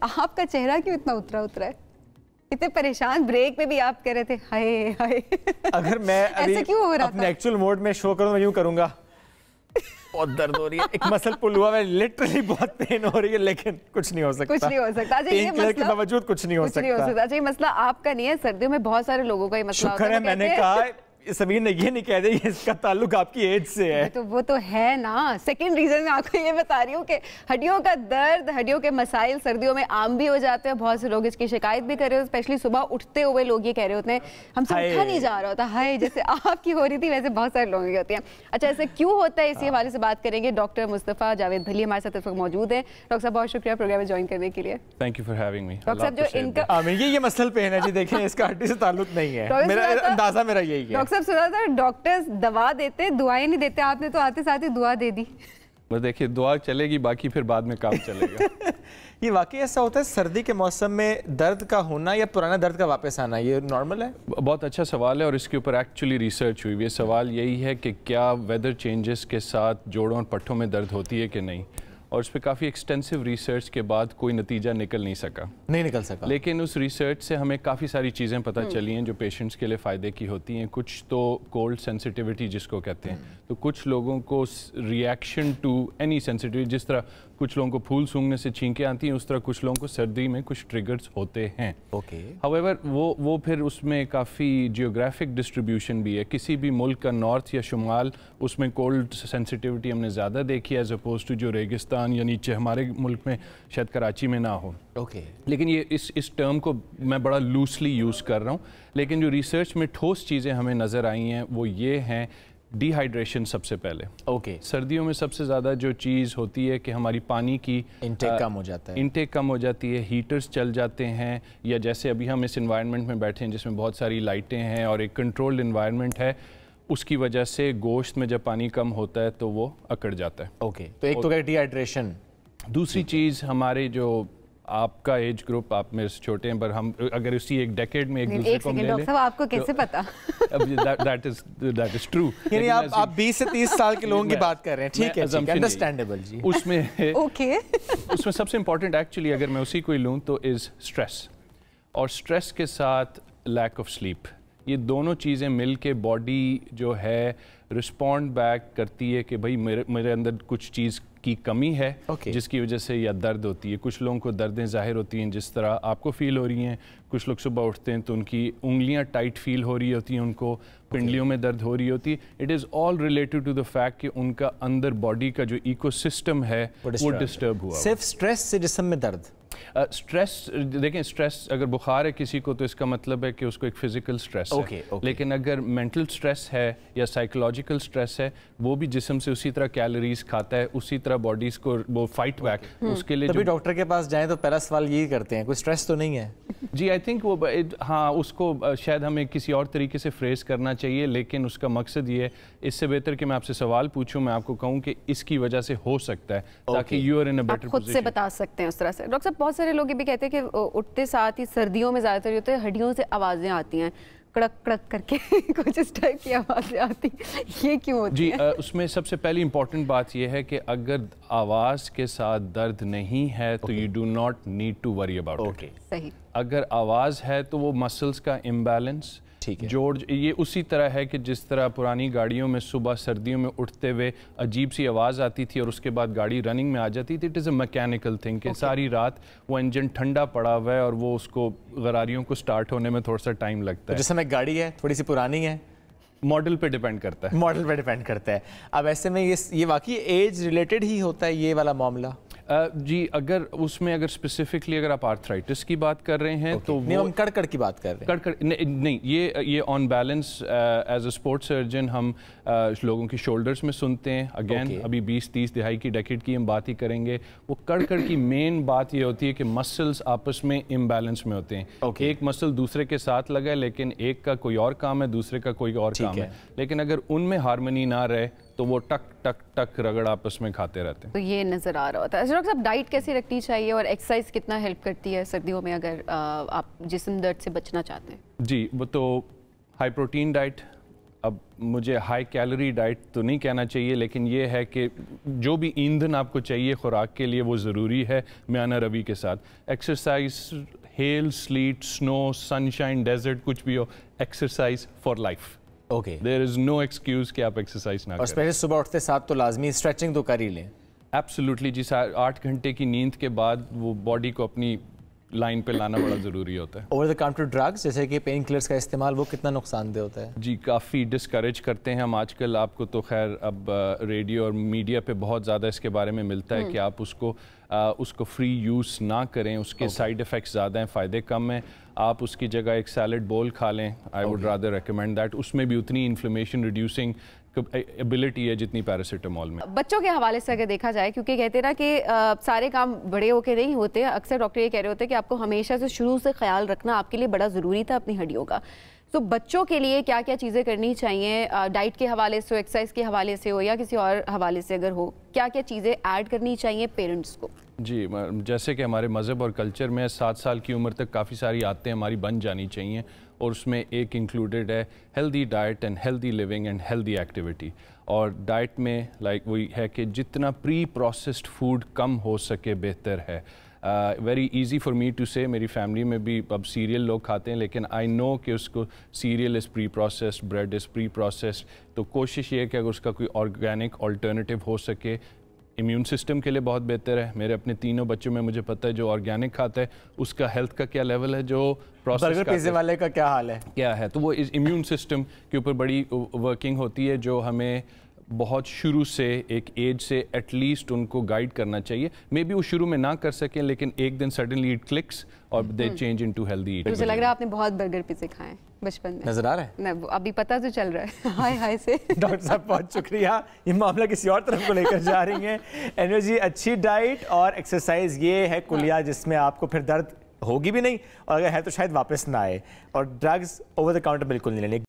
آپ کا چہرہ کیوں اتنا اترا ہے؟ اتنے پریشان، بریک پہ بھی آپ کہہ رہے تھے ہائے ہائے. اگر میں ایسا کیوں ہو رہا اپنے ایکچوئل موڈ میں شو کروں میں یوں کروں گا، بہت درد ہو رہی ہے، ایک مسل پل ہوا ہے، لٹرلی بہت پین ہو رہی ہے، لیکن کچھ نہیں ہو سکتا. کچھ نہیں ہو سکتا. پین کلر کے باوجود کچھ نہیں ہو سکتا. اچھا یہ مسئلہ آپ کا نہیں ہے، سردیوں میں بہت سارے لوگوں کا یہ مسئلہ ہوتا ہے. شکر ہے میں نے کہا سمیر نے یہ نہیں کہہ دیا اس کا تعلق آپ کی ایج سے ہے. تو وہ تو ہے نا. سیکنڈ ریزن میں آپ کو یہ بتا رہی ہوں کہ ہڈیوں کا درد، ہڈیوں کے مسائل سردیوں میں عام بھی ہو جاتے ہیں. بہت سے لوگ اس کی شکایت بھی کر رہے ہوتے ہیں، اسپیشلی صبح اٹھتے ہوئے لوگ یہ کہہ رہے ہوتے ہیں ہم سے اٹھا نہیں جا رہا ہوتا. ہائے جیسے آپ کی ہو رہی تھی ویسے بہت سارے لوگوں کی ہوتی ہیں. اچھا ایسے کیوں ہوتا ہے، اسی حوالے سے بات کریں گے. ڈاکٹر مصطفیٰ جاوید بھلی ہمارے ساتھ اس وقت موجود ہیں. ڈاکٹر صاحب بہت شکریہ پروگرام میں جوائن کرنے کے لیے. Thank you for having me. Doctor صاحب جو ان کا یہ مسل پین ہے جی، دیکھیں اس کا ہڈی سے تعلق نہیں ہے. میرا اندازہ میرا یہی ہے. ڈاکٹر صاحب سنا تھا ڈاکٹرز دوا دیتے دعائیں نہیں دیتے، آپ نے تو آتے ساتھ ہی دعا دے دی. بس دیکھیے دعا چلے گی، باقی پھر بعد میں کام چلے گا. یہ واقعی ایسا ہوتا ہے سردی کے موسم میں درد کا ہونا یا پرانا درد کا واپس آنا، یہ نارمل ہے؟ بہت اچھا سوال ہے اور اس کے اوپر ایکچولی ریسرچ ہوئی. یہ سوال یہی ہے کہ کیا ویدر چینجز کے ساتھ جوڑوں اور پٹھوں میں درد ہوتی ہے کہ نہیں، اور اس پہ کافی ایکسٹینسو ریسرچ کے بعد کوئی نتیجہ نکل نہیں سکا. لیکن اس ریسرچ سے ہمیں کافی ساری چیزیں پتہ چلی ہیں جو پیشنٹس کے لیے فائدے کی ہوتی ہیں. کچھ تو کولڈ سینسٹیوٹی جس کو کہتے ہیں، تو کچھ لوگوں کو ریئیکشن ٹو اینی سینسٹیوٹی، جس طرح کچھ لوگوں کو پھول سونگھنے سے چھینکیں آتی ہیں، اس طرح کچھ لوگوں کو سردی میں کچھ ٹریگرز ہوتے ہیں. ہویور وہ پھر اس میں کافی جیوگرافک ڈسٹریبیوشن بھی ہے. کسی بھی ملک کا نارتھ یا شمال، اس میں کولڈ سینسٹیوٹی ہم نے زیادہ دیکھی ہے ایز اپوز ٹو جو ریگستان یا نیچے ہمارے ملک میں شاید کراچی میں نہ ہو. لیکن یہ اس ٹرم کو میں بڑا لوسلی یوز کر رہا ہوں. لیکن جو ریسرچ میں ٹھوس چیزیں ہمیں نظر آئی ہیں وہ یہ ہیں ڈی ہائیڈریشن سب سے پہلے. سردیوں میں سب سے زیادہ جو چیز ہوتی ہے کہ ہماری پانی کی انٹیک کم ہو جاتی ہے. ہیٹرز چل جاتے ہیں، یا جیسے ابھی ہم اس انوائرمنٹ میں بیٹھے ہیں جس میں بہت ساری لائٹیں ہیں اور ایک کنٹرولڈ انوائرمنٹ ہے، اس کی وجہ سے گوشت میں جب پانی کم ہوتا ہے تو وہ اکڑ جاتا ہے. تو ایک تو ڈی ہائیڈریشن. دوسری چیز ہمارے جو آپ کا ایج گروپ، آپ میرے سے چھوٹے ہیں پر ہم اگر اسی ایک ڈیکیڈ میں ایک دوسرے کو ملے ڈاکٹر صاحب آپ کو کیسے پتا؟ That is true. یعنی آپ 20 سے 30 سال کے لوگوں کی بات کر رہے ہیں. ٹھیک ہے، انڈرسٹینڈیبل جی. اس میں سب سے امپورٹنٹ ایکچولی اگر میں اسی کو لوں تو از اسٹریس، اور اسٹریس کے ساتھ لیک آف سلیپ. یہ دونوں چیزیں مل کے باڈی جو ہے رسپونڈ بیک کرتی ہے کہ بھائی میرے اندر کچھ چیز کی کمی ہے جس کی وجہ سے یا درد ہوتی ہے. کچھ لوگوں کو دردیں ظاہر ہوتی ہیں جس طرح آپ کو فیل ہو رہی ہیں. کچھ لوگ صبح اٹھتے ہیں تو ان کی انگلیاں ٹائٹ فیل ہو رہی ہوتی ہیں، ان کو پنڈلیوں میں درد ہو رہی ہوتی ہے. It is all related to the fact کہ ان کا اندر باڈی کا جو ایکو سسٹم ہے وہ ڈسٹرب ہوا. صرف اسٹریس سے جسم میں درد؟ اسٹریس دیکھیں، اسٹریس اگر بخار ہے کسی کو تو اس کا مطلب ہے کہ اس کو ایک فزیکل اسٹریس ہے. لیکن اگر مینٹل اسٹریس ہے یا سائیکولوجیکل اسٹریس ہے، وہ بھی جسم سے اسی طرح کیلوریز کھاتا ہے، اسی طرح باڈیز کو وہ فائٹ بیک. اس کے لیے تبھی ڈاکٹر کے پاس جائیں تو پہلا سوال یہی کرتے ہیں کوئی اسٹریس تو نہیں ہے؟ جی آئی تھنک وہ ہاں اس کو شاید ہمیں کسی اور طریقے سے فریز کرنا چاہیے، لیکن اس کا مقصد یہ ہے اس سے بہتر کہ میں آپ سے سوال پوچھوں، میں آپ کو کہوں کہ اس کی وجہ سے ہو سکتا ہے تاکہ you are in a better position. خود سے بتا سکتے ہیں اس طرح سے. ڈاکٹر صاحب بہت سارے لوگ یہ بھی کہتے ہیں کہ اٹھتے ساتھ ہی سردیوں میں زیادہ تر ہوتے ہیں ہڈیوں سے آوازیں آتی ہیں، کڑک کڑک کر کے کچھ اس ٹائپ کی آوازیں آتی ہیں، یہ کیوں ہوتی ہیں؟ جی اس میں سب سے پہلی امپورٹنٹ بات یہ ہے کہ اگر آواز کے ساتھ درد نہیں ہے تو you do not need to worry about it. صحیح. اگر آواز ہے تو وہ مسلز کا امبیلنس جوڑ، یہ اسی طرح ہے کہ جس طرح پرانی گاڑیوں میں صبح سردیوں میں اٹھتے ہوئے عجیب سی آواز آتی تھی اور اس کے بعد گاڑی رننگ میں آ جاتی تھی. It is a mechanical thing کہ ساری رات وہ انجن ٹھنڈا پڑا ہوا ہے اور وہ اس کو غراریوں کو سٹارٹ ہونے میں تھوڑا سا ٹائم لگتا ہے. جس میں گاڑی ہے تھوڑی سی پرانی ہے، ماڈل پہ ڈیپینڈ کرتا ہے. اب ایسے میں یہ واقعی ایج ریلیٹڈ ہی ہوتا ہے یہ والا معاملہ؟ جی اگر اس میں اگر اسپیسیفکلی اگر آپ آرتھرائٹس کی بات کر رہے ہیں تو نہیں، ہم کڑکڑ کی بات کر رہے ہیں. نہیں، یہ on balance as a sport surgeon ہم لوگوں کی شولڈرز میں سنتے ہیں. اگین ابھی 20-30 دہائی کی ڈیکیڈ کی ہم بات ہی کریں گے. وہ کڑکڑ کی مین بات یہ ہوتی ہے کہ مسلز آپس میں امبیلنس میں ہوتے ہیں. ایک مسل دوسرے کے ساتھ لگا ہے لیکن ایک کا کوئی اور کام ہے، دوسرے کا کوئی اور کام ہے. لیکن اگر ان میں ہارمنی نہ رہے تو وہ ٹک ٹک ٹک رگڑ آپس میں کھاتے رہتے ہیں. تو یہ نظر آ رہا ہوتا ہے. ڈاکٹر صاحب ڈائٹ کیسی رکھنی چاہیے اور ایکسرسائز کتنا ہیلپ کرتی ہے سردیوں میں اگر آپ جسم درد سے بچنا چاہتے ہیں؟ جی وہ تو ہائی پروٹین ڈائٹ، اب مجھے ہائی کیلری ڈائٹ تو نہیں کہنا چاہیے، لیکن یہ ہے کہ جو بھی ایندھن آپ کو چاہیے خوراک کے لیے وہ ضروری ہے میانہ روی کے ساتھ. ایکسرسائز، ہیل، سلیٹ، سنو، سن شائن، ڈیزرٹ، کچھ بھی ہو، exercise for life. Okay, there is no excuse کہ آپ ایکسرسائز نہ اور کریں. اسپیشلی صبح اٹھتے ساتھ تو لازمی اسٹریچنگ تو کر ہی لیں. ایبسلیوٹلی جی، 8 گھنٹے کی نیند کے بعد وہ باڈی کو اپنی لائن پہ لانا بڑا ضروری ہوتا ہے. اوور دا کاؤنٹر ڈرگس جیسے کہ پین کلرز کا استعمال وہ کتنا نقصان دہ ہوتا ہے؟ جی کافی ڈسکریج کرتے ہیں ہم آج کل. آپ کو تو خیر اب ریڈیو اور میڈیا پہ بہت زیادہ اس کے بارے میں ملتا ہے کہ آپ اس کو فری یوز نہ کریں. اس کے سائیڈ ایفیکٹس زیادہ ہیں، فائدے کم ہیں. آپ اس کی جگہ ایک سیلڈ بول کھا لیں. I would rather recommend that. اس میں بھی اتنی انفلیمیشن ریڈیوسنگ ایبلٹی ہے جتنی پیراسیٹامول میں. بچوں کے حوالے سے اگر دیکھا جائے، کیونکہ کہتے ہیں نا کہ سارے کام بڑے ہو کے نہیں ہوتے، اکثر ڈاکٹر یہ کہہ رہے ہوتے ہیں کہ آپ کو ہمیشہ سے شروع سے خیال رکھنا آپ کے لیے بڑا ضروری تھا اپنی ہڈیوں کا. تو بچوں کے لیے کیا کیا چیزیں کرنی چاہیے، ڈائٹ کے حوالے سے ہو، ایکسرسائز کے حوالے سے ہو، یا کسی اور حوالے سے اگر ہو، کیا کیا چیزیں ایڈ کرنی چاہیے پیرنٹس کو؟ جی جیسے کہ ہمارے مذہب اور کلچر میں 7 سال کی عمر تک کافی ساری عادتیں ہماری بن جانی چاہیے، اور اس میں ایک انکلوڈیڈ ہے healthy diet and healthy living and healthy activity. اور ڈائٹ میں وہی ہے کہ جتنا پری پروسیسڈ فوڈ کم ہو سکے بہتر ہے. Very easy for me to say, میری فیملی میں بھی اب سیریل لوگ کھاتے ہیں، لیکن آئی نو کہ اس کو سیریل از پری پروسیسڈ، بریڈ از پری پروسیسڈ. تو کوشش یہ ہے کہ اگر اس کا کوئی آرگینک آلٹرنیٹیو ہو سکے، امیون سسٹم کے لیے بہت بہتر ہے. میرے اپنے تینوں بچوں میں مجھے پتہ ہے جو آرگینک کھاتا ہے اس کا ہیلتھ کا کیا لیول ہے، جو برگر پیزے والے کا کیا حال ہے، کیا ہے. تو وہ امیون سسٹم کے اوپر بڑی ورکنگ ہوتی ہے، جو ہمیں بہت شروع سے ایک ایج سے ایٹ لیسٹ ان کو گائیڈ کرنا چاہیے. مے بی وہ شروع میں نہ کر سکیں، لیکن ایک دن سڈنلی اٹ کلکس اور they change into healthy eating. مجھے لگ رہا ہے آپ نے بہت برگر پیزے کھائے ہیں بچپن میں. نظر آ رہا ہے؟ ابھی پتہ تو چل رہا ہے. ہائے ہائے سے ڈاکٹر صاحب بہت شکریہ، یہ معاملہ کسی اور طرف کو لے کر جا رہی ہیں. انرجی، اچھی ڈائٹ اور ایکسرسائز، یہ ہے کلیہ جس میں آپ کو پھر درد ہوگی بھی نہیں، اور اگر ہے تو شاید واپس نہ آئے. اور ڈرگز اوور دا کاؤنٹر بالکل نہیں لینی.